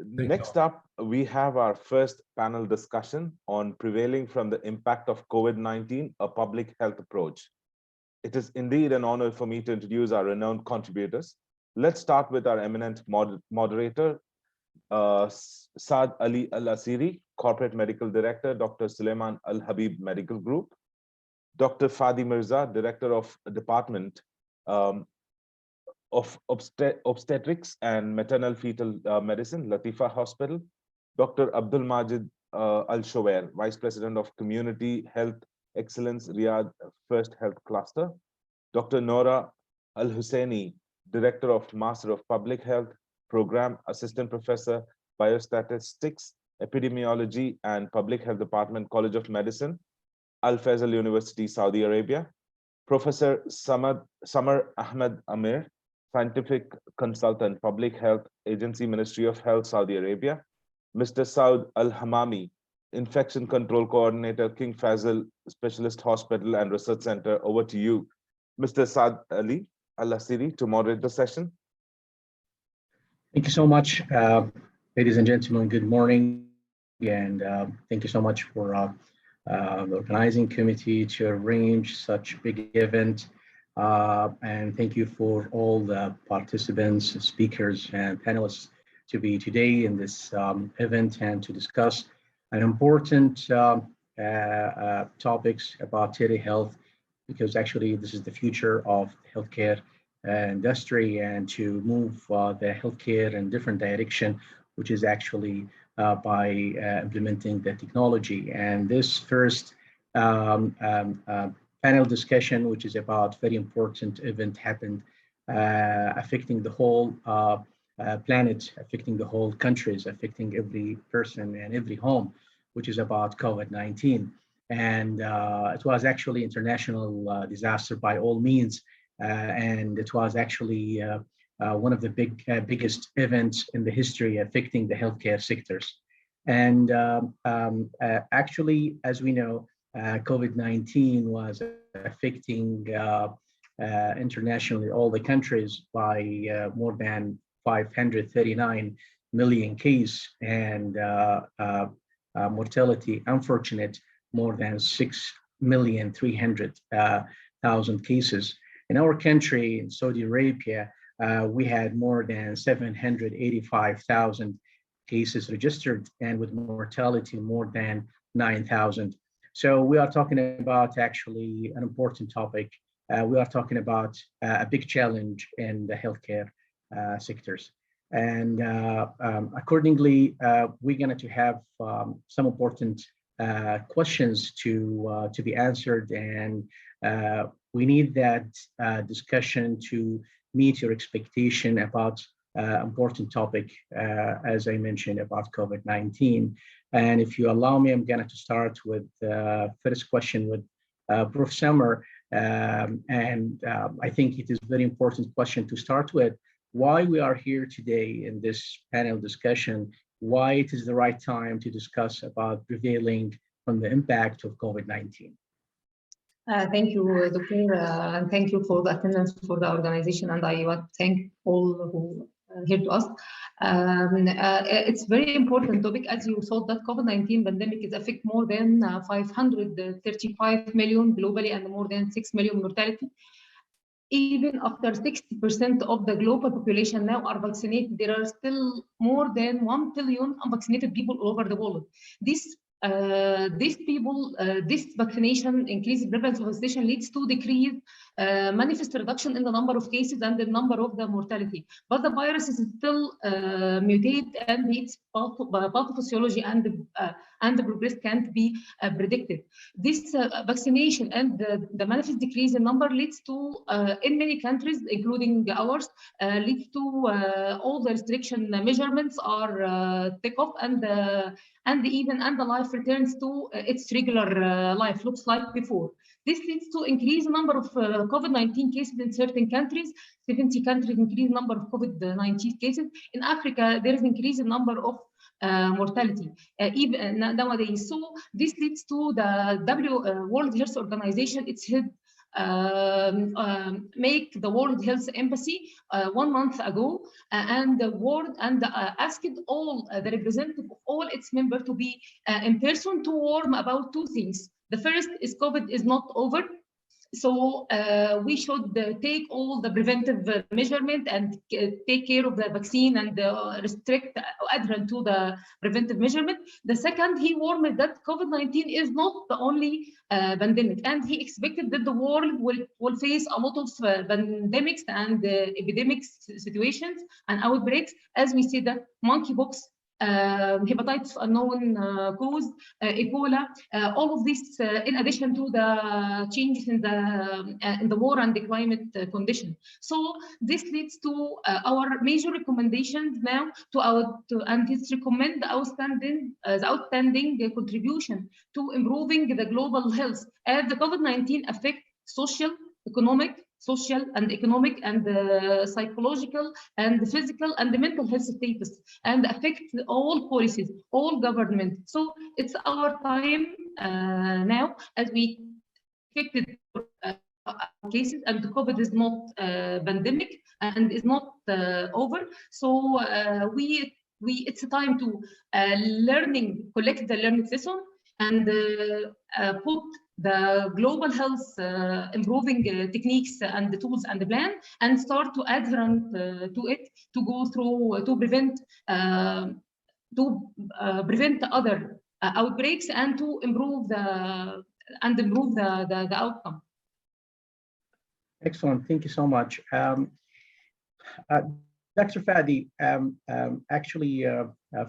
Next up, we have our first panel discussion on prevailing from the impact of COVID-19, a public health approach. It is indeed an honor for me to introduce our renowned contributors. Let's start with our eminent moderator, Saad Al-Asiri, Corporate Medical Director, Dr. Sulaiman Alhabib Medical Group, Dr. Fadi Mirza, Director of Department of Obstetrics and Maternal Fetal Medicine, Latifa Hospital, Dr. Abdulmajeed Al-Showair, Vice President of Community Health Excellence, Riyadh First Health Cluster, Dr. Noara Alhusseini, Director of Master of Public Health Program, Assistant Professor, Biostatistics, Epidemiology and Public Health Department, College of Medicine, Alfaisal University, Saudi Arabia, Professor Samar Ahmed Amer, Scientific Consultant, Public Health Agency, Ministry of Health, Saudi Arabia, Mr. Saad Al-Hamami, Infection Control Coordinator, King Faisal Specialist Hospital and Research Center. Over to you, Mr. Saad Al-Asiri, to moderate the session. Thank you so much, ladies and gentlemen. Good morning, and thank you so much for the organizing committee to arrange such big event. And thank you for all the participants, speakers, and panelists to be today in this event and to discuss an important topics about telehealth, because actually this is the future of healthcare industry, and to move the healthcare in different direction, which is actually by implementing the technology. And this first panel discussion, which is about very important event, happened affecting the whole planet, affecting the whole countries, affecting every person and every home, which is about COVID-19. And it was actually international disaster by all means. And it was actually one of the biggest events in the history affecting the healthcare sectors. And actually, as we know, COVID-19 was affecting internationally all the countries by more than 539 million cases, and mortality, unfortunate, more than 6,300,000 cases. In our country, in Saudi Arabia, we had more than 785,000 cases registered, and with mortality more than 9,000. So we are talking about actually an important topic. We are talking about a big challenge in the healthcare sectors. And accordingly, we're going to have some important questions to be answered, and we need that discussion to meet your expectation about important topic, as I mentioned, about COVID-19. And if you allow me, I'm going to start with the first question with Prof. Samar. And I think it is a very important question to start with. Why we are here today in this panel discussion, why it is the right time to discuss about prevailing from the impact of COVID-19. Thank you, Dr. And thank you for the attendance for the organization. And I want to thank all who here to us. It's very important topic, as you saw, that COVID-19 pandemic is affect more than 535 million globally and more than 6 million mortality. Even after 60% of the global population now are vaccinated, there are still more than 1 billion unvaccinated people all over the world. These people, this vaccination, increased prevalence of vaccination leads to decrease, manifest reduction in the number of cases and the number of the mortality. But the virus is still mutate, and its pathophysiology and the progress can't be predicted. This vaccination and the manifest decrease in number leads to, in many countries, including ours, leads to all the restriction measurements are take off, and the life returns to its regular life, looks like before. This leads to increased number of COVID-19 cases in certain countries. 70 countries increased number of COVID-19 cases. In Africa, there is increased number of mortality even nowadays. So this leads to the World Health Organization. Its head make the World Health Embassy 1 month ago, and the world asked all the representatives of all its members to be in person to warn about two things. The first is COVID is not over. So we should take all the preventive measurement and take care of the vaccine and restrict adherent to the preventive measurement. The second, he warned that COVID-19 is not the only pandemic, and he expected that the world will face a lot of pandemics and epidemic situations and outbreaks, as we see the monkeypox, hepatitis unknown cause, Ebola, all of this in addition to the changes in the war and the climate condition. So this leads to our major recommendations now and it's recommend the outstanding contribution to improving the global health as the COVID-19 affect social, economic and psychological and physical and the mental health status and affect all policies, all government. So it's our time now as we affected cases, and the COVID is not pandemic and is not over. So it's a time to collect the learning lesson and put the global health improving techniques and the tools and the plan, and start to adhere to it to go through to prevent other outbreaks and to improve the outcome. Excellent, thank you so much. Dr. Fadi, actually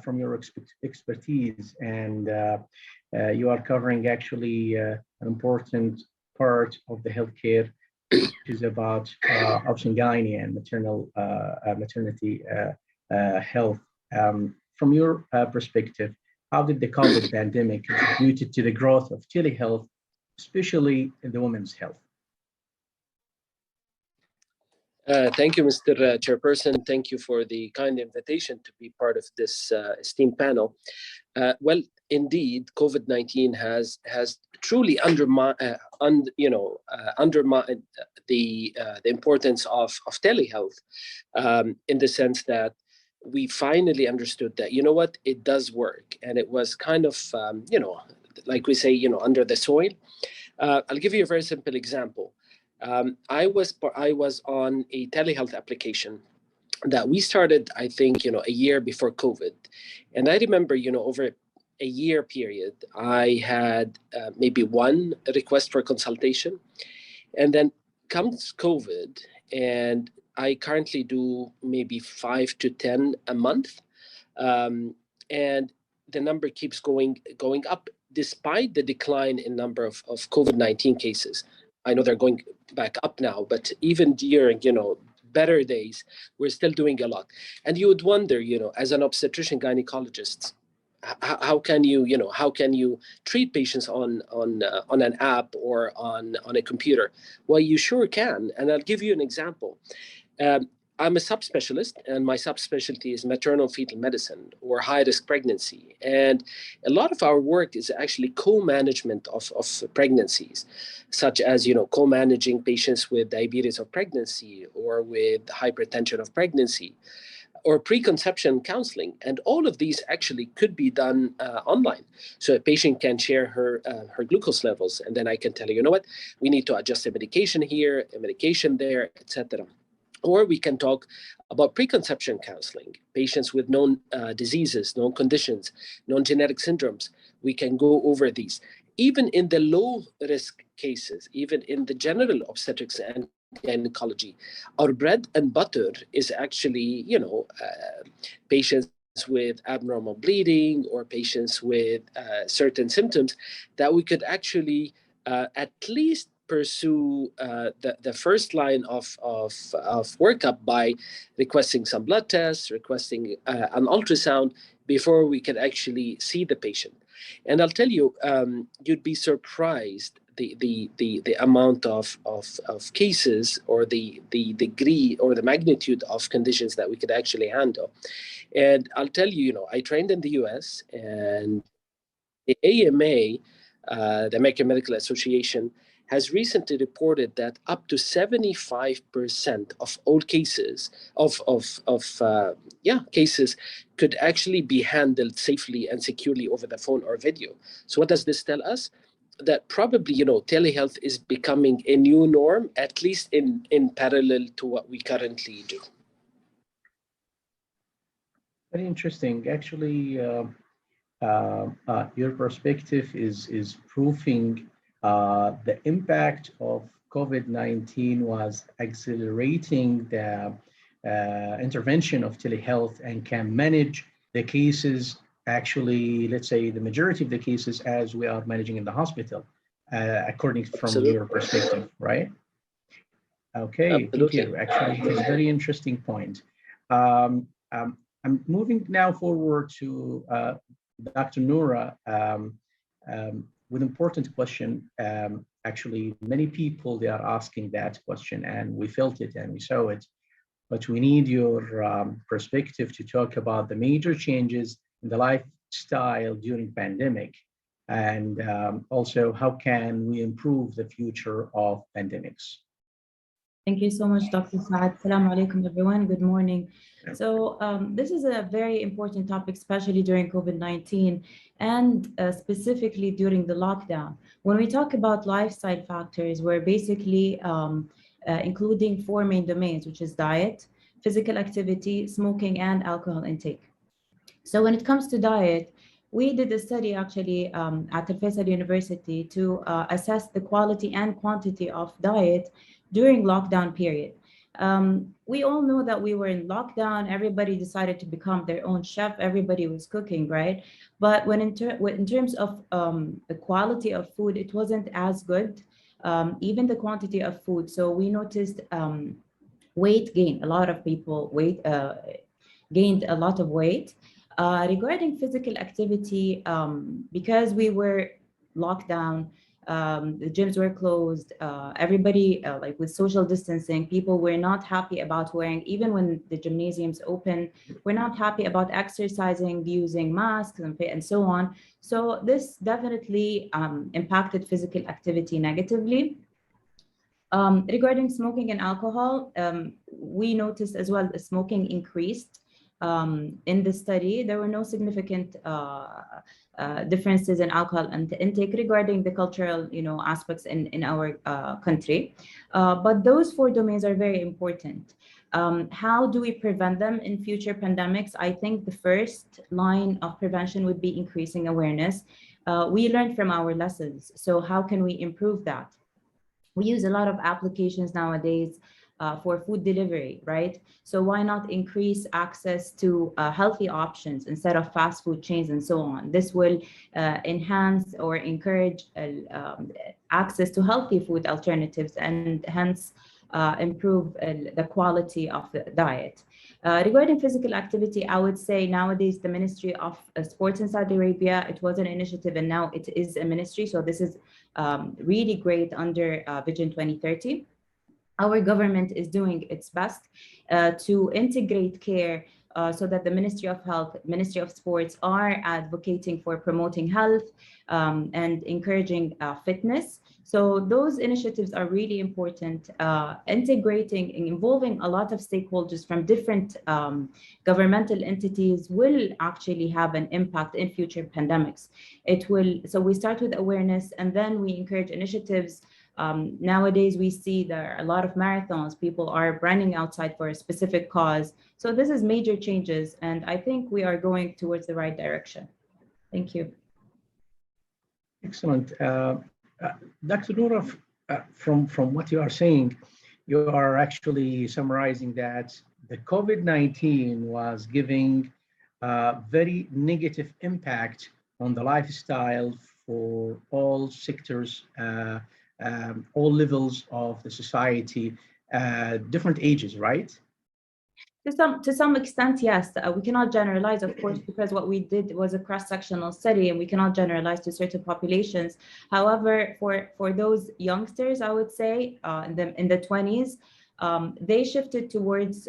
from your expertise, and you are covering actually an important part of the healthcare, which is about obstetrics and maternity health. From your perspective, how did the COVID pandemic contribute to the growth of telehealth, especially in the women's health? Thank you, Mr. Chairperson. Thank you for the kind invitation to be part of this esteemed panel. Well, indeed, COVID-19 has truly undermined the importance of telehealth, in the sense that we finally understood that, you know what, it does work, and it was kind of like we say, under the soil. I'll give you a very simple example. I was on a telehealth application that we started, I think, a year before COVID. And I remember, over a year period, I had maybe one request for consultation. And then comes COVID, and I currently do maybe 5 to 10 a month. And the number keeps going up despite the decline in number of COVID-19 cases. I know they're going back up now, but even during, better days, we're still doing a lot. And you would wonder, as an obstetrician gynecologist, how can you treat patients on an app or on a computer? Well, you sure can. And I'll give you an example. I'm a subspecialist, and my subspecialty is maternal fetal medicine or high-risk pregnancy. And a lot of our work is actually co-management of pregnancies, such as, co-managing patients with diabetes of pregnancy or with hypertension of pregnancy or preconception counseling. And all of these actually could be done online. So a patient can share her glucose levels, and then I can tell her, you know what, we need to adjust a medication here, a medication there, etc. Or we can talk about preconception counseling, patients with known diseases, known conditions, known genetic syndromes. We can go over these. Even in the low-risk cases, even in the general obstetrics and gynecology, our bread and butter is actually, patients with abnormal bleeding or patients with certain symptoms that we could actually at least pursue the first line of workup by requesting some blood tests, requesting an ultrasound before we can actually see the patient. And I'll tell you, you'd be surprised the amount of cases or the degree or the magnitude of conditions that we could actually handle. And I'll tell you, I trained in the US, and the AMA, the American Medical Association, has recently reported that up to 75% of all cases cases could actually be handled safely and securely over the phone or video. So what does this tell us? That probably, telehealth is becoming a new norm, at least in parallel to what we currently do. Very interesting. Actually, your perspective is proving the impact of COVID-19 was accelerating the intervention of telehealth and can manage the cases, actually, let's say the majority of the cases as we are managing in the hospital, according from Absolutely. your perspective, right? Okay, Absolutely. thank you. Actually, it is a very interesting point. I'm moving now forward to Dr. Noora with important question. Actually, many people, they are asking that question, and we felt it and we saw it, but we need your perspective to talk about the major changes in the lifestyle during pandemic, and also how can we improve the future of pandemics. Thank you so much, Dr. Saad. Assalamu alaikum, everyone. Good morning. So this is a very important topic, especially during COVID-19 and specifically during the lockdown. When we talk about lifestyle factors, we're basically including four main domains, which is diet, physical activity, smoking, and alcohol intake. So when it comes to diet, we did a study actually at Alfaisal University to assess the quality and quantity of diet during lockdown period. We all know that we were in lockdown, everybody decided to become their own chef, everybody was cooking, right? But when in terms of the quality of food, it wasn't as good, even the quantity of food. So we noticed weight gain, a lot of people gained a lot of weight. Regarding physical activity, because we were locked down, the gyms were closed, everybody, like with social distancing, people were not happy about wearing, even when the gymnasiums open, we're not happy about exercising, using masks and so on. So this definitely impacted physical activity negatively. Regarding smoking and alcohol, we noticed as well the smoking increased. In the study, there were no significant differences in alcohol intake regarding the cultural, aspects in our country. But those four domains are very important. How do we prevent them in future pandemics? I think the first line of prevention would be increasing awareness. We learned from our lessons, so how can we improve that? We use a lot of applications nowadays for food delivery, right? So why not increase access to healthy options instead of fast food chains and so on? This will enhance or encourage access to healthy food alternatives and hence improve the quality of the diet. Regarding physical activity, I would say nowadays the Ministry of Sports in Saudi Arabia, it was an initiative and now it is a ministry. So this is really great under Vision 2030. Our government is doing its best to integrate care so that the Ministry of Health, Ministry of Sports are advocating for promoting health and encouraging fitness. So those initiatives are really important. Integrating and involving a lot of stakeholders from different governmental entities will actually have an impact in future pandemics. So we start with awareness and then we encourage initiatives. Nowadays, we see there are a lot of marathons. People are running outside for a specific cause. So this is major changes, and I think we are going towards the right direction. Thank you. Excellent. Dr. Noora, from what you are saying, you are actually summarizing that the COVID-19 was giving a very negative impact on the lifestyle for all sectors, all levels of the society, different ages, right? To some extent, yes. We cannot generalize, of course, because what we did was a cross-sectional study and we cannot generalize to certain populations. However, for those youngsters, I would say in the 20s, they shifted towards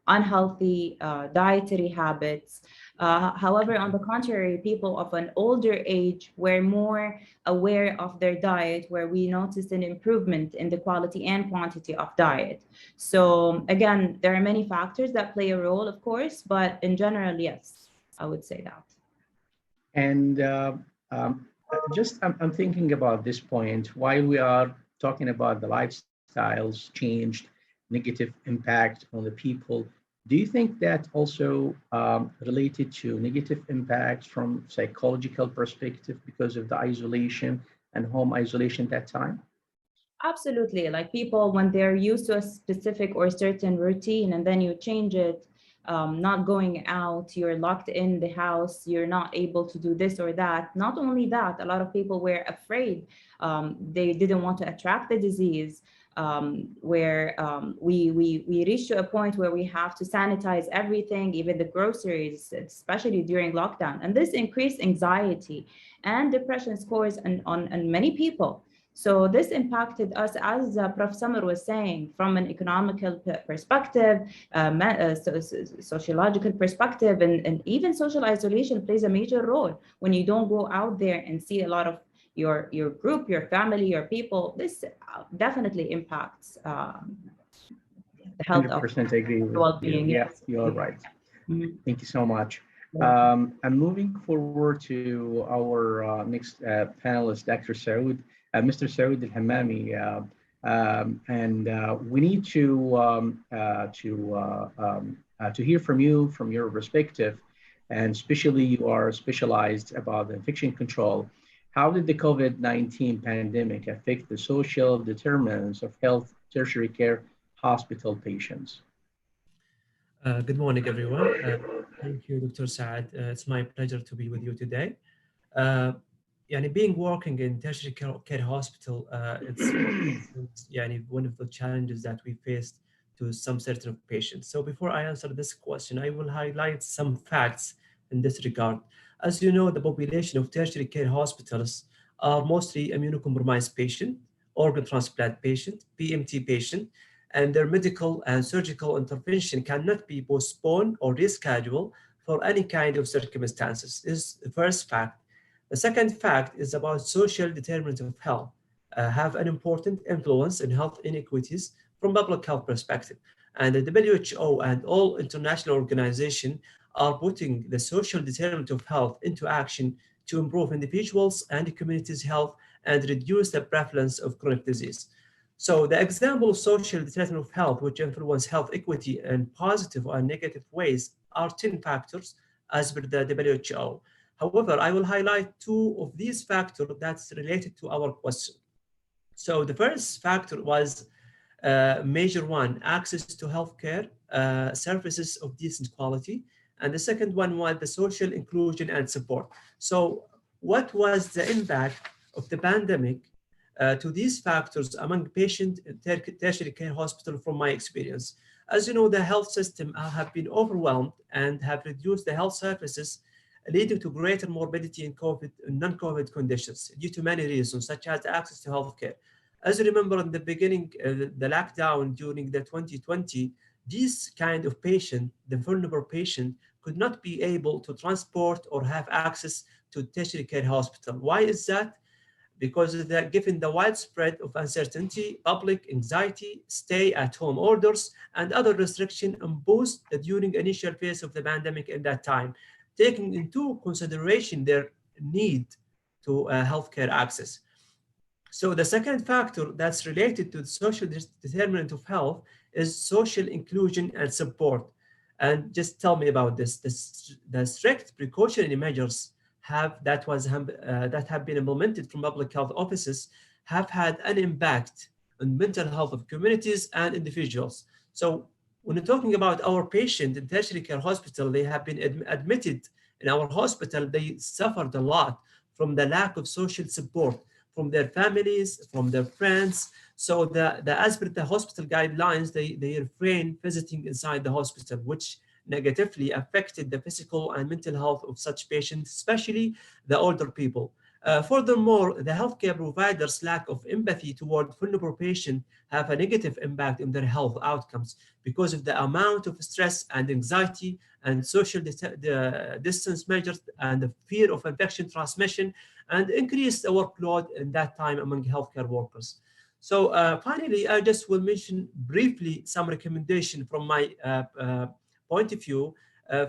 unhealthy dietary habits. However, on the contrary, people of an older age were more aware of their diet, where we noticed an improvement in the quality and quantity of diet. So again, there are many factors that play a role, of course, but in general, yes, I would say that. And um, I'm thinking about this point while we are talking about the lifestyles changed, negative impact on the people. Do you think that also related to negative impacts from psychological perspective because of the isolation and home isolation at that time? Absolutely. Like people, when they're used to a specific or certain routine and then you change it, not going out, you're locked in the house, you're not able to do this or that. Not only that, a lot of people were afraid. They didn't want to attract the disease. Where we reached to a point where we have to sanitize everything, even the groceries, especially during lockdown. And this increased anxiety and depression scores on many people. So this impacted us, as Prof. Samar was saying, from an economical perspective, sociological perspective, and even social isolation plays a major role. When you don't go out there and see a lot of your group, your family, your people, this definitely impacts the health of 100% agree with well-being. you. Yeah, Yes. you're right. Mhm. Thank you so much. I'm moving forward to our next panelist, Dr. Saud, Mr. Saud Al-Hammami, and we need to hear from you, from your perspective, and especially you are specialized about the infection control. How did the COVID-19 pandemic affect the social determinants of health tertiary care hospital patients? Good morning, everyone. Thank you, Dr. Saad. It's my pleasure to be with you today. Being working in tertiary care hospital, it's one of the challenges that we faced to some certain patients. So before I answer this question, I will highlight some facts in this regard. As you know, the population of tertiary care hospitals are mostly immunocompromised patient, organ transplant patient, PMT patient, and their medical and surgical intervention cannot be postponed or rescheduled for any kind of circumstances. This is the first fact. The second fact is about social determinants of health have an important influence in health inequities from public health perspective. And the WHO and all international organizations are putting the social determinant of health into action to improve individuals and communities' health and reduce the prevalence of chronic disease. So the example of social determinant of health, which influence health equity in positive or negative ways, are 10 factors as per the WHO. However, I will highlight two of these factors that's related to our question. So the first factor was major one, access to healthcare services of decent quality. And the second one was the social inclusion and support. So what was the impact of the pandemic to these factors among patient tertiary care hospital from my experience? As you know, the health system have been overwhelmed and have reduced the health services, leading to greater morbidity in COVID and non-COVID conditions due to many reasons, such as access to healthcare. As you remember in the beginning, the lockdown during the 2020, these kind of patient, the vulnerable patient, could not be able to transport or have access to tertiary care hospital. Why is that? Because given the widespread of uncertainty, public anxiety, stay-at-home orders, and other restrictions imposed during initial phase of the pandemic at that time, taking into consideration their need to healthcare access. So the second factor that's related to the social determinant of health is social inclusion and support. And just tell me about this. The strict precautionary measures that have been implemented from public health offices have had an impact on mental health of communities and individuals. So when you're talking about our patient in tertiary care hospital, they have been admitted in our hospital. They suffered a lot from the lack of social support from their families, from their friends. So as per the hospital guidelines, they refrain visiting inside the hospital, which negatively affected the physical and mental health of such patients, especially the older people. Furthermore, the healthcare providers' lack of empathy toward vulnerable patients have a negative impact on their health outcomes because of the amount of stress and anxiety and social distance measures and the fear of infection transmission and increased workload in that time among healthcare workers. So finally, I just will mention briefly some recommendation from my point of view.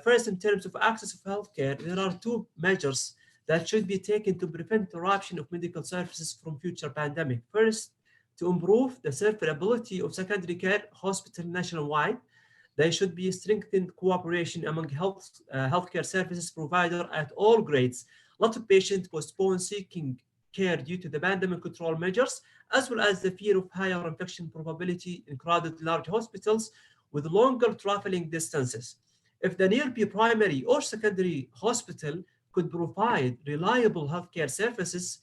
First, in terms of access to healthcare, there are two measures that should be taken to prevent interruption of medical services from future pandemic. First, to improve the survivability of secondary care hospitals nationwide, there should be strengthened cooperation among healthcare services providers at all grades. A lot of patients postpone seeking care due to the pandemic control measures, as well as the fear of higher infection probability in crowded large hospitals with longer traveling distances. If the nearby primary or secondary hospital could provide reliable healthcare services,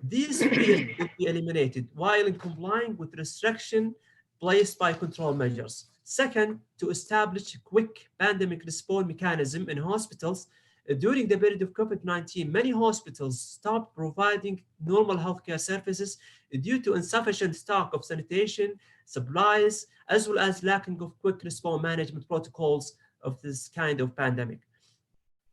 these fears would be eliminated while complying with restrictions placed by control measures. Second, to establish a quick pandemic response mechanism in hospitals. During the period of COVID-19, many hospitals stopped providing normal healthcare services due to insufficient stock of sanitation, supplies, as well as lacking of quick response management protocols of this kind of pandemic.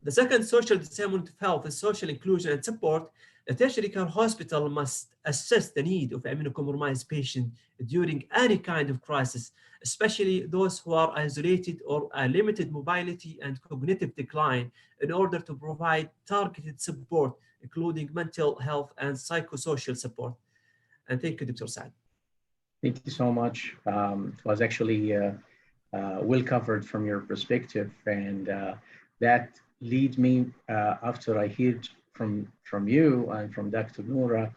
The second, social determinant of health is social inclusion and support. A tertiary care hospital must assess the need of immunocompromised patients during any kind of crisis, especially those who are isolated or are limited mobility and cognitive decline, in order to provide targeted support, including mental health and psychosocial support. And thank you, Dr. Saad. Thank you so much. It was actually well covered from your perspective, and that leads me, after I heard from you and from Dr. Noora,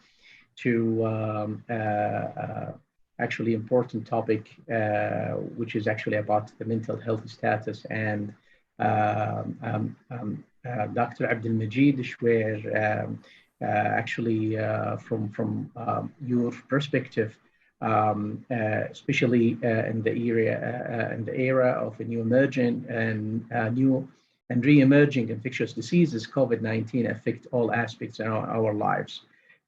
to actually important topic, which is actually about the mental health status. And Dr. Abdulmajeed, actually from your perspective, especially in the era of a new emerging and re-emerging infectious diseases, COVID-19 affect all aspects of our lives,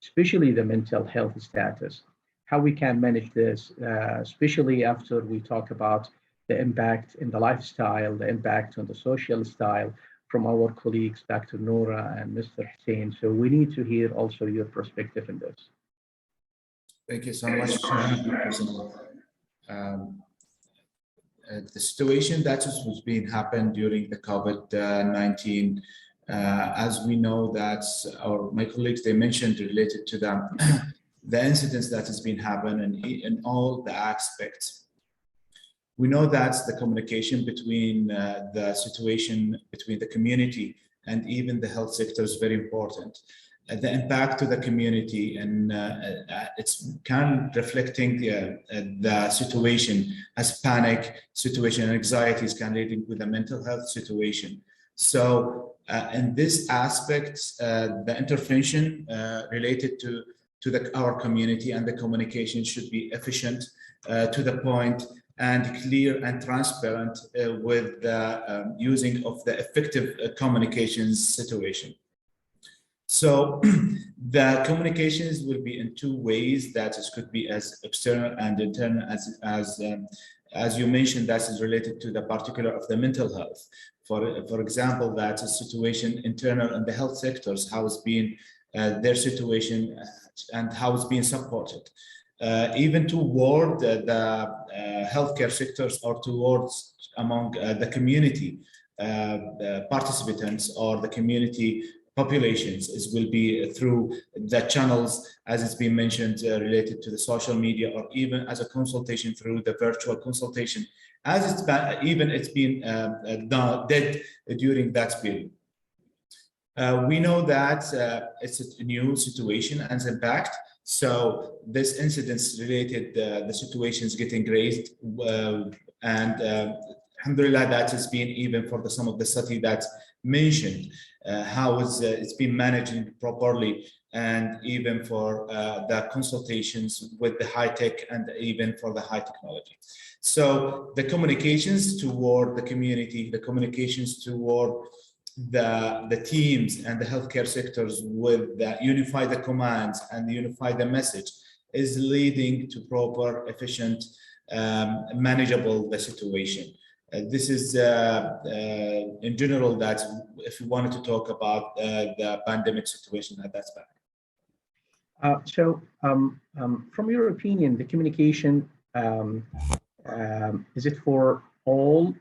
especially the mental health status. How we can manage this, especially after we talk about the impact in the lifestyle, the impact on the social style from our colleagues, Dr. Noora and Mr. Hussein. So we need to hear also your perspective in this. Thank you so much. The situation that was being happened during the COVID-19, as we know that my colleagues, they mentioned related to the incidents that has been happening in all the aspects. We know that the communication between the situation between the community and even the health sector is very important. The impact to the community, and it's kind of reflecting the situation as panic situation and anxieties can lead with the mental health situation. So in this aspect, the intervention related to our community and the communication should be efficient, to the point, and clear and transparent with the using of the effective communications situation. So the communications will be in two ways, that is could be as external and internal, as you mentioned, that is related to the particular of the mental health. For example, that's a situation internal in the health sectors, how it's been their situation and how it's being supported. Even toward the healthcare sectors or towards among the community participants or the community populations, will be through the channels, as it's been mentioned, related to the social media, or even as a consultation through the virtual consultation, as it's been did during that period. We know that it's a new situation and impact. So this incidents related, the situations getting raised, and alhamdulillah, that has been even for some of the study that mentioned how it's been managed properly, and even for the consultations with the high tech and even for the high technology. So the communications toward the community, the communications toward the teams and the healthcare sectors with unify the commands and unify the message is leading to proper, efficient, manageable the situation. This is in general that if you wanted to talk about the pandemic situation at that time. From your opinion, the communication, is it for all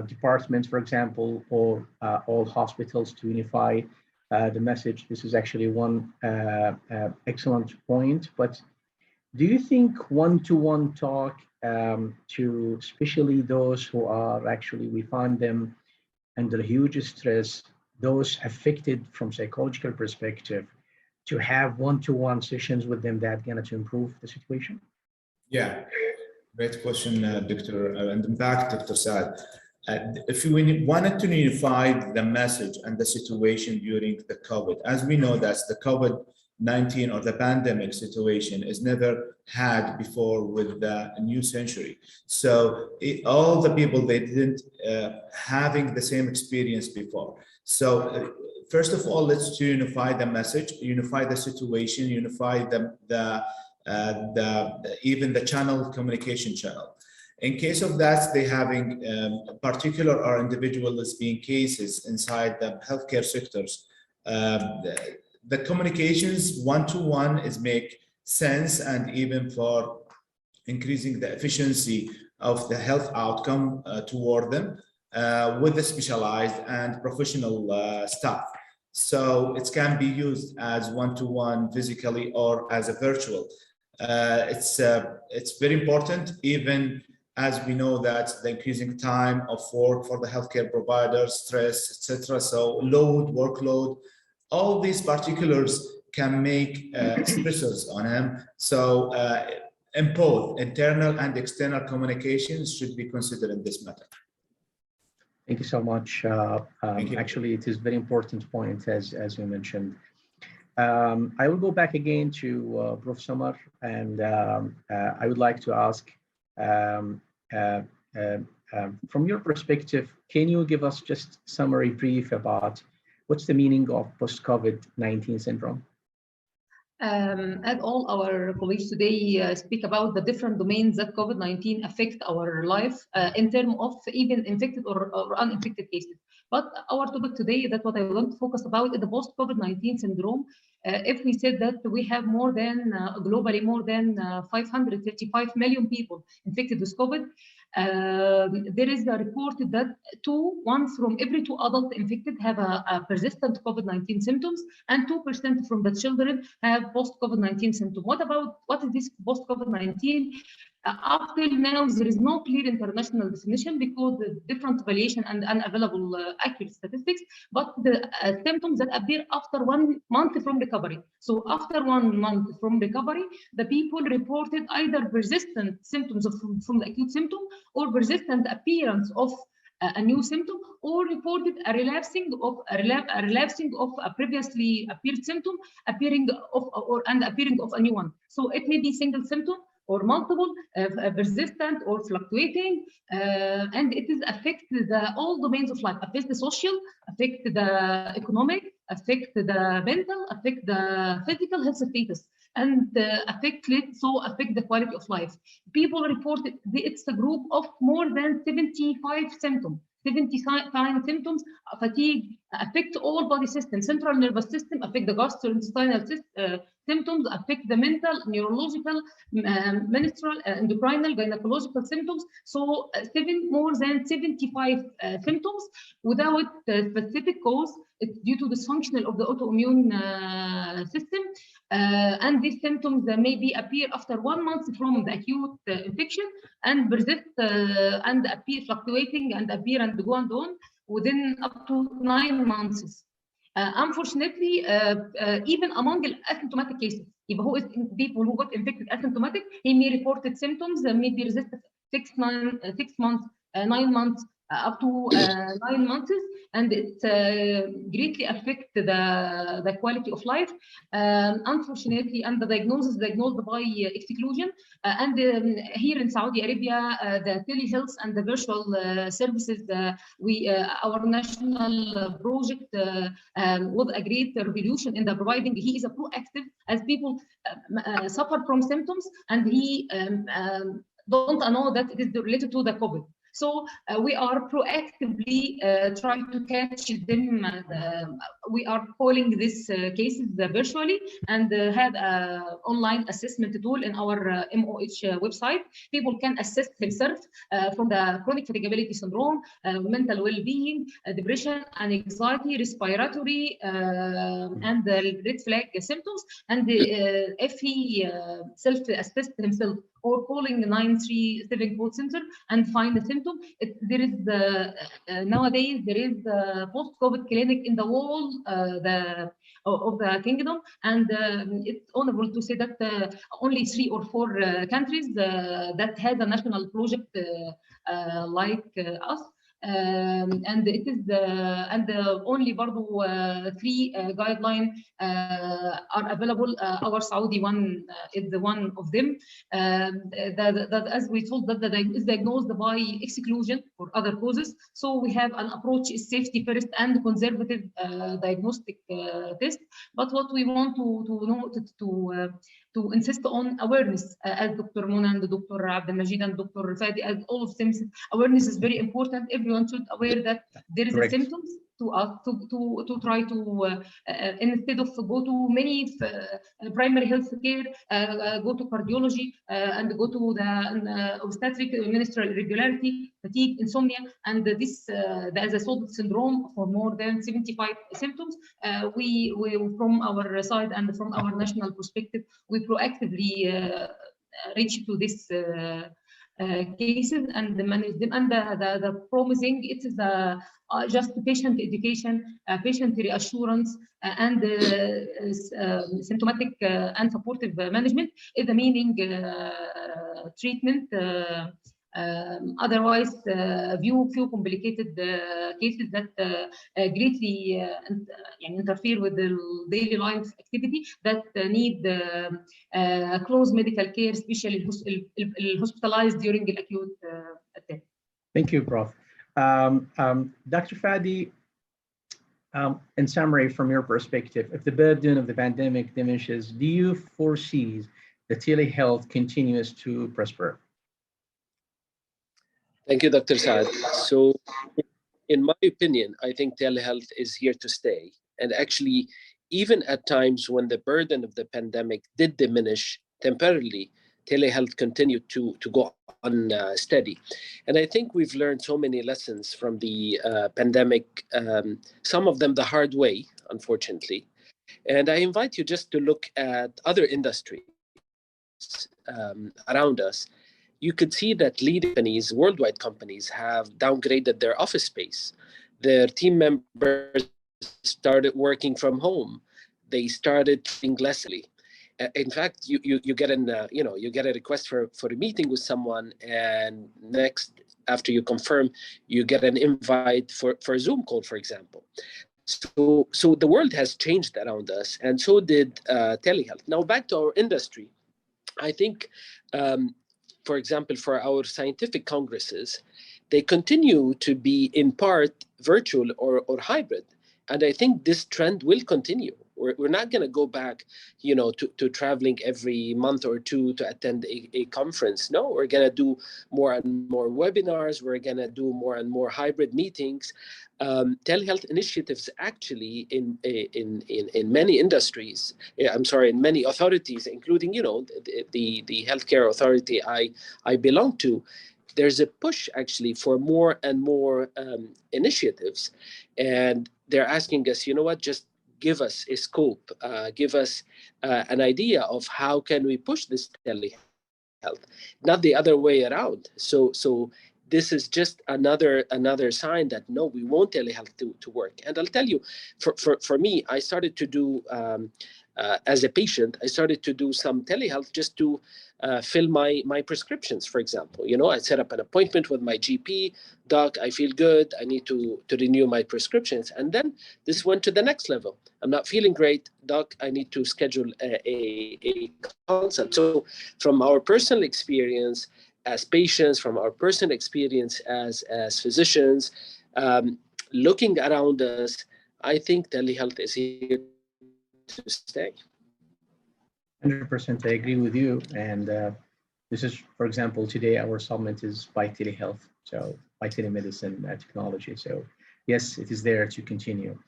departments, for example, or all hospitals to unify the message? This is actually one excellent point. But do you think one-to-one talk to especially those who are actually, we find them under huge stress, those affected from psychological perspective, to have one-to-one sessions with them that going to improve the situation? Yeah, great question, Dr. And in fact, Dr. Saad, if we wanted to unify the message and the situation during the COVID, as we know that the COVID-19 or the pandemic situation is never had before with the new century. So all the people, they didn't having the same experience before. So first of all, let's unify the message, unify the situation, unify even the channel, communication channel. In case of that, they having particular or individuals being cases inside the healthcare sectors. The communications one-to-one is make sense, and even for increasing the efficiency of the health outcome toward them with the specialized and professional staff. So it can be used as one-to-one physically or as a virtual. It's very important, even as we know that the increasing time of work for the healthcare providers, stress, etc. So workload, all these particulars can make stressors on him. So in both internal and external communications should be considered in this matter. Thank you so much. Actually, it is very important point, as you mentioned. I will go back again to Prof. Samar, and I would like to ask, from your perspective, can you give us just summary brief about what's the meaning of post-COVID-19 syndrome? As all our colleagues today speak about the different domains that COVID-19 affect our life in terms of even infected or uninfected cases. But our topic today, that's what I want to focus about, is the post-COVID-19 syndrome. If we said that we have more than, globally, more than 535 million people infected with COVID, there is a report that one from every 2 adults infected have a persistent COVID-19 symptoms, and 2% from the children have post-COVID-19 symptoms. What is this post-COVID-19? Up till now, there is no clear international definition because the different variation and unavailable accurate statistics, but the symptoms that appear after 1 month from recovery. So after 1 month from recovery, the people reported either persistent symptoms from the acute symptom or persistent appearance of a new symptom, or reported a relapsing of a previously appeared symptom appearing of a new one. So it may be single symptom or multiple, persistent or fluctuating, and it is affect all domains of life, affect the social, affect the economic, affect the mental, affect the physical health status, and affect the quality of life. People reported it's a group of more than 75 symptoms. 79 symptoms, fatigue, affect all body systems, central nervous system, affect the gastrointestinal symptoms, affect the mental, neurological, menstrual, endocrinal, gynecological symptoms. So more than 75 symptoms without specific cause. It's due to dysfunctional of the autoimmune system. And these symptoms maybe appear after 1 month from the acute infection and persist and appear fluctuating and appear and go on within up to 9 months. Unfortunately, even among the asymptomatic cases, if who is people who got infected asymptomatic, he may report symptoms that may be resistant 6 months, 9 months, up to 9 months, and it greatly affects the quality of life. Unfortunately, and the diagnosed by exclusion. And here in Saudi Arabia, the telehealth and the virtual services, our national project was a great revolution in the providing. He is a proactive, as people suffer from symptoms, and he don't know that it is related to the COVID. So we are proactively trying to catch them. We are calling these cases virtually, and have an online assessment tool in our MOH website. People can assess themselves from the chronic fatigability syndrome, mental well-being, depression and anxiety, respiratory, and the red flag symptoms. And if he self-assessed himself, or calling 937 call center and find the symptom. There is nowadays there is the post-COVID clinic in the whole of the kingdom, and it's honorable to say that only 3 or 4 countries that has a national project like us. And it is only 3 guidelines are available. Our Saudi one is the one of them. That as we told, that is diagnosed by exclusion for other causes. So we have an approach is safety first and conservative diagnostic test. But what we want to insist on awareness, as Dr. Mona and Dr. Abdulmajeed and Dr. Fadi, as all of them said, awareness is very important. Everyone should aware that there is a symptoms to try to instead of go to many primary health care, go to cardiology and go to the obstetric menstrual irregularity, fatigue, insomnia, and this as a Saad syndrome for more than 75 symptoms. We from our side and from our national perspective, we proactively reach to this cases and manage them. And the promising, it is just patient education, patient reassurance, and symptomatic and supportive management is the meaning treatment. Otherwise, few complicated cases that greatly interfere with the daily life activity that need close medical care, especially hospitalized during the acute attack. Thank you, Prof. Dr. Fadi, in summary, from your perspective, if the burden of the pandemic diminishes, do you foresee the telehealth continues to prosper? Thank you, Dr. Saad. So, in my opinion, I think telehealth is here to stay. And actually, even at times when the burden of the pandemic did diminish temporarily, telehealth continued to go on steady. And I think we've learned so many lessons from the pandemic, some of them the hard way, unfortunately. And I invite you just to look at other industries around us. You could see that leading companies, worldwide companies, have downgraded their office space. Their team members started working from home. They started treating lessly. In fact, you get you get a request for a meeting with someone, and next, after you confirm, you get an invite for a Zoom call, for example. So the world has changed around us, and so did telehealth. Now back to our industry, I think. For example, for our scientific congresses, they continue to be in part virtual or hybrid. And I think this trend will continue. We're not going to go back, to traveling every month or two to attend a conference. No, we're going to do more and more webinars. We're going to do more and more hybrid meetings. Telehealth initiatives actually in many industries, in many authorities, including, the healthcare authority I belong to, there's a push actually for more and more initiatives. And they're asking us, just give us a scope, give us an idea of how can we push this telehealth, not the other way around. So this is just another sign that no, we want telehealth to work. And I'll tell you, for me, I started to do as a patient, I started to do some telehealth just to fill my prescriptions, for example. You know, I set up an appointment with my GP. Doc, I feel good. I need to renew my prescriptions. And then this went to the next level. I'm not feeling great. Doc, I need to schedule a consult. So from our personal experience as patients, from our personal experience as physicians, looking around us, I think telehealth is here to stay. 100%, I agree with you. And this is, for example, today our summit is by telehealth, so by telemedicine technology. So yes, it is there to continue.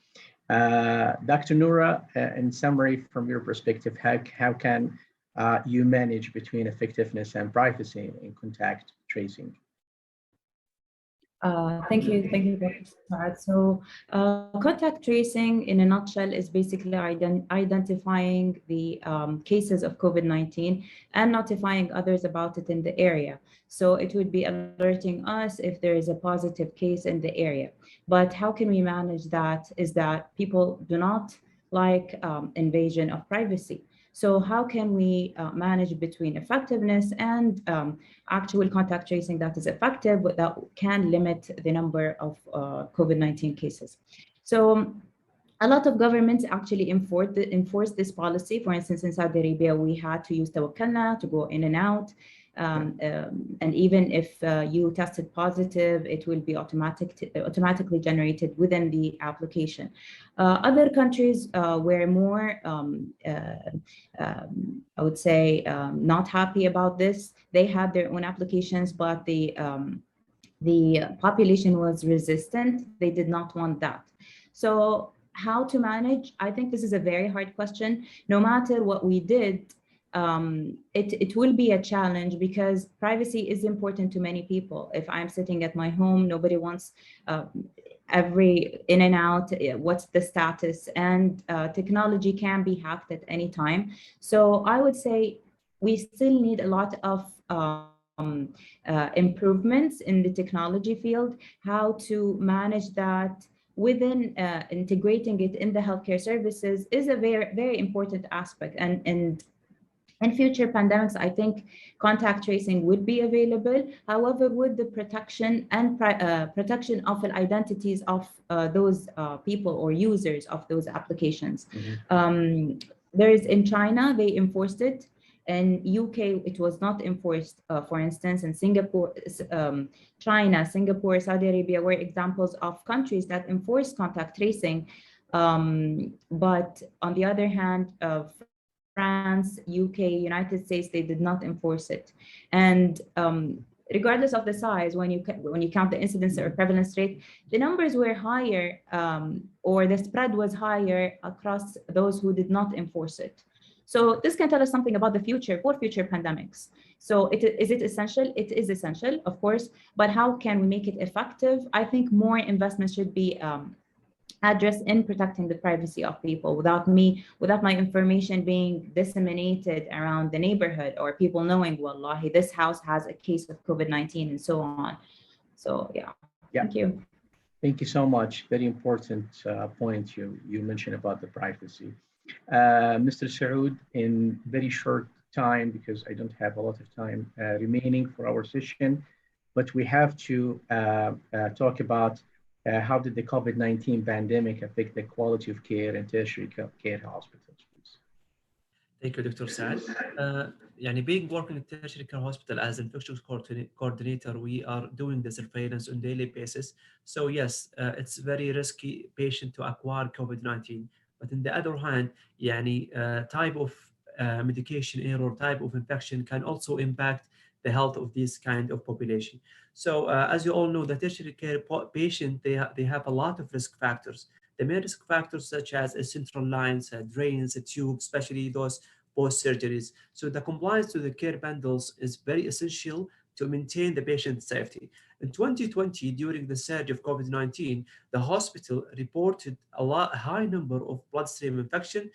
Dr. Noora, in summary, from your perspective, how can you manage between effectiveness and privacy in contact tracing? Thank you, Dr. Saad. So contact tracing in a nutshell is basically identifying the cases of COVID-19 and notifying others about it in the area. So it would be alerting us if there is a positive case in the area. But how can we manage that is that people do not like invasion of privacy. So how can we manage between effectiveness and actual contact tracing that is effective, but that can limit the number of COVID-19 cases? So a lot of governments actually enforce this policy. For instance, in Saudi Arabia, we had to use tawakkalna to go in and out. And even if you tested positive, it will be automatically generated within the application. Other countries were more, I would say, not happy about this. They had their own applications, but the population was resistant. They did not want that. So how to manage? I think this is a very hard question. No matter what we did, it will be a challenge because privacy is important to many people. If I'm sitting at my home, nobody wants every in and out, what's the status, and technology can be hacked at any time. So I would say we still need a lot of improvements in the technology field, how to manage that within integrating it in the healthcare services is a very, very important aspect. And in future pandemics, I think contact tracing would be available. However, with the protection and protection of the identities of those people or users of those applications. Mm-hmm. There is in China, they enforced it. In UK, it was not enforced. For instance, in Singapore, China, Singapore, Saudi Arabia were examples of countries that enforce contact tracing. But on the other hand, France, UK, United States, they did not enforce it. And regardless of the size, when you count the incidence or prevalence rate, the numbers were higher, or the spread was higher across those who did not enforce it. So this can tell us something about the future for future pandemics. So is it essential? It is essential, of course, but how can we make it effective? I think more investment should be addressed in protecting the privacy of people without my information being disseminated around the neighborhood or people knowing, wallahi, this house has a case of COVID-19 and so on. So yeah. Thank you. Thank you so much. Very important point you mentioned about the privacy. Mr. Saud, in very short time, because I don't have a lot of time remaining for our session, but we have to talk about how did the COVID-19 pandemic affect the quality of care in tertiary care hospitals, please? Thank you, Dr. Saad. Being working in tertiary care hospital as infectious coordinator, we are doing the surveillance on daily basis. So yes, it's very risky patient to acquire COVID-19. But on the other hand, type of medication error, type of infection can also impact the health of this kind of population. So as you all know, the tertiary care patient, they have a lot of risk factors. The main risk factors such as central lines, drains, tubes, especially those post-surgeries. So the compliance to the care bundles is very essential to maintain the patient's safety. In 2020, during the surge of COVID-19, the hospital reported a high number of bloodstream infection,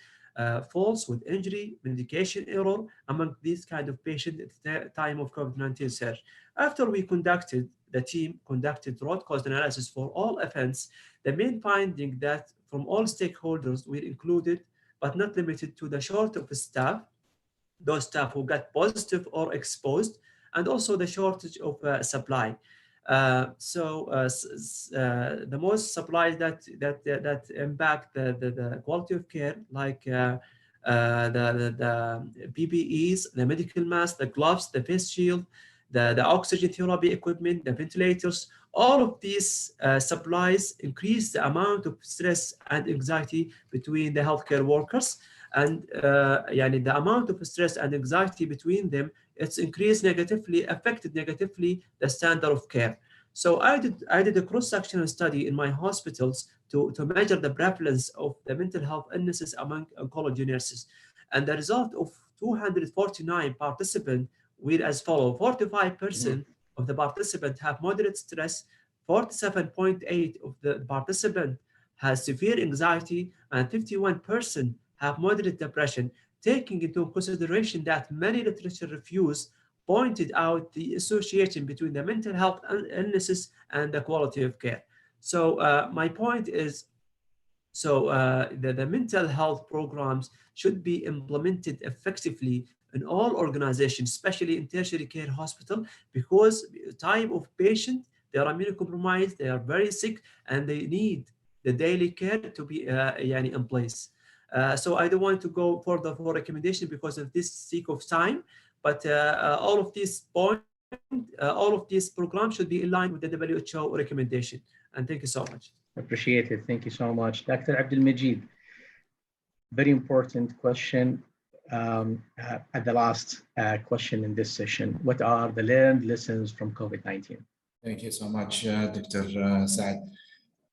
falls with injury, medication error among these kind of patients at the time of COVID-19 surge. After the team conducted root cause analysis for all events, the main finding that from all stakeholders were included but not limited to the short of staff, those staff who got positive or exposed, and also the shortage of supply. The most supplies that impact the quality of care, like the PPEs, the medical masks, the gloves, the face shield, the oxygen therapy equipment, the ventilators, all of these supplies increase the amount of stress and anxiety between the healthcare workers. And the amount of stress and anxiety between them, it's increased negatively, affected negatively the standard of care. So I did a cross-sectional study in my hospitals to measure the prevalence of the mental health illnesses among oncology nurses. And the result of 249 participants were as follows: 45% of the participants have moderate stress, 47.8% of the participants has severe anxiety, and 51% have moderate depression, taking into consideration that many literature reviews pointed out the association between the mental health illnesses and the quality of care. So my point is, the mental health programs should be implemented effectively in all organizations, especially in tertiary care hospital, because type of patient, they are immunocompromised, they are very sick, and they need the daily care to be in place. So I don't want to go further for recommendation because of this sake of time, but all of these points, all of these programs should be in line with the WHO recommendation. And thank you so much. Appreciate it. Thank you so much. Dr. Abdulmajeed, very important question at the last question in this session. What are the learned lessons from COVID-19? Thank you so much, Dr. Saad.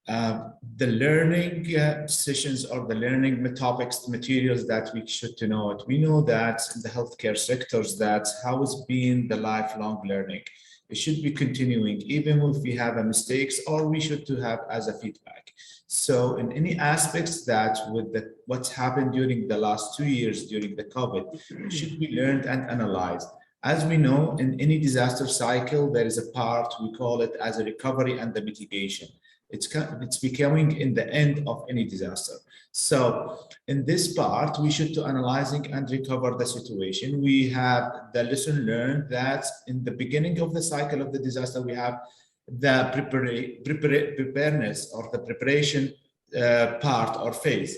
The learning sessions or the learning topics, materials that we should to know it. We know that in the healthcare sectors, that's how it's been the lifelong learning. It should be continuing, even if we have a mistakes, or we should to have as a feedback. So in any aspects that with what's happened during the last 2 years during the COVID, it should be learned and analyzed. As we know, in any disaster cycle, there is a part, we call it as a recovery and the mitigation. It's becoming in the end of any disaster. So in this part, we should to analyzing and recover the situation. We have the lesson learned that in the beginning of the cycle of the disaster, we have the preparedness or the preparation part or phase.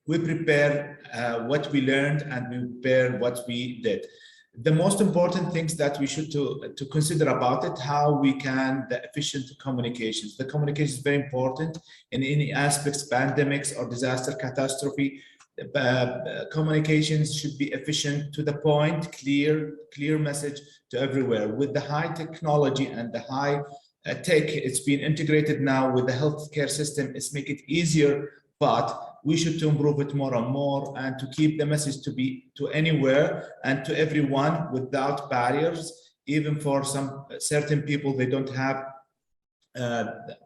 We prepare what we learned and we prepare what we did. The most important things that we should to consider about it, how we can the efficient communications. The communication is very important in any aspects, pandemics or disaster catastrophe. Communications should be efficient, to the point, clear message to everywhere. With the high technology and the high tech, it's been integrated now with the healthcare system. It's make it easier, but we should to improve it more and more and to keep the message to be to anywhere and to everyone without barriers. Even for some certain people, they don't have,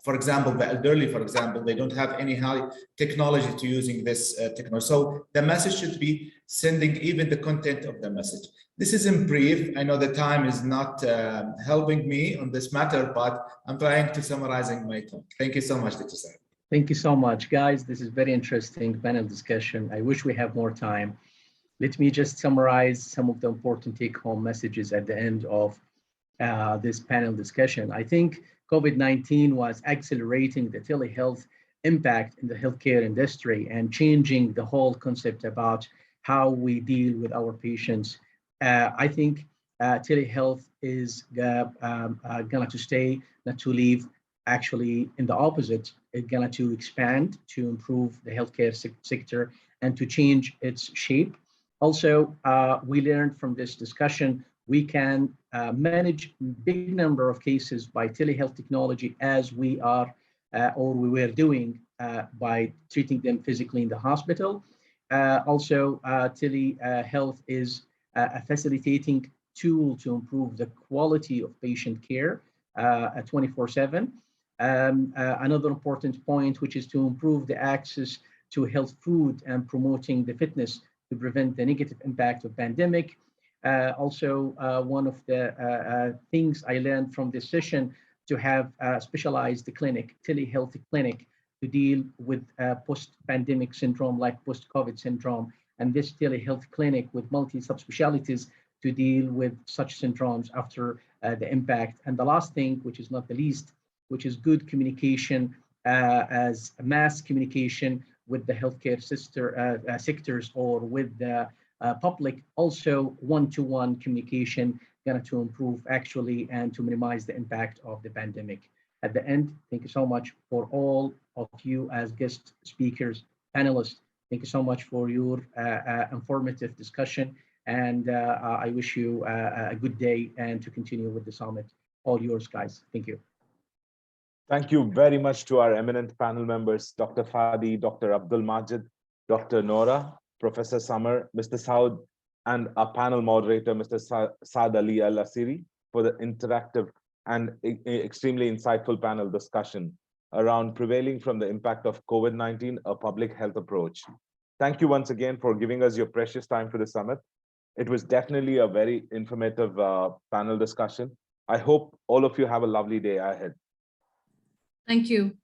for example, the elderly, for example, they don't have any high technology to using this technology. So the message should be sending even the content of the message. This is in brief. I know the time is not helping me on this matter, but I'm trying to summarizing my talk. Thank you so much, Dr. Saad. Thank you so much, guys. This is very interesting panel discussion. I wish we have more time. Let me just summarize some of the important take-home messages at the end of this panel discussion. I think COVID-19 was accelerating the telehealth impact in the healthcare industry and changing the whole concept about how we deal with our patients. I think telehealth is going to stay, not to leave. Actually, in the opposite, it's going to expand to improve the healthcare sector and to change its shape. Also, we learned from this discussion, we can manage big number of cases by telehealth technology as we are or we were doing by treating them physically in the hospital. Also, telehealth is a facilitating tool to improve the quality of patient care 24/7. Another important point, which is to improve the access to health food and promoting the fitness to prevent the negative impact of pandemic. Also, one of the things I learned from this session, to have a specialized clinic, telehealth clinic, to deal with post-pandemic syndrome like post-COVID syndrome, and this telehealth clinic with multi-subspecialties to deal with such syndromes after the impact. And the last thing, which is not the least, which is good communication as mass communication with the healthcare sectors or with the public, also one-to-one communication going to improve actually and to minimize the impact of the pandemic. At the end, thank you so much for all of you as guest speakers, panelists. Thank you so much for your informative discussion. And I wish you a good day and to continue with the summit. All yours, guys. Thank you. Thank you very much to our eminent panel members, Dr. Fadi, Dr. Abdulmajeed, Dr. Noara, Professor Samar, Mr. Saud, and our panel moderator, Mr. Saad Al-Asiri, for the interactive and extremely insightful panel discussion around prevailing from the impact of COVID-19, a public health approach. Thank you once again for giving us your precious time for the summit. It was definitely a very informative panel discussion. I hope all of you have a lovely day ahead. Thank you.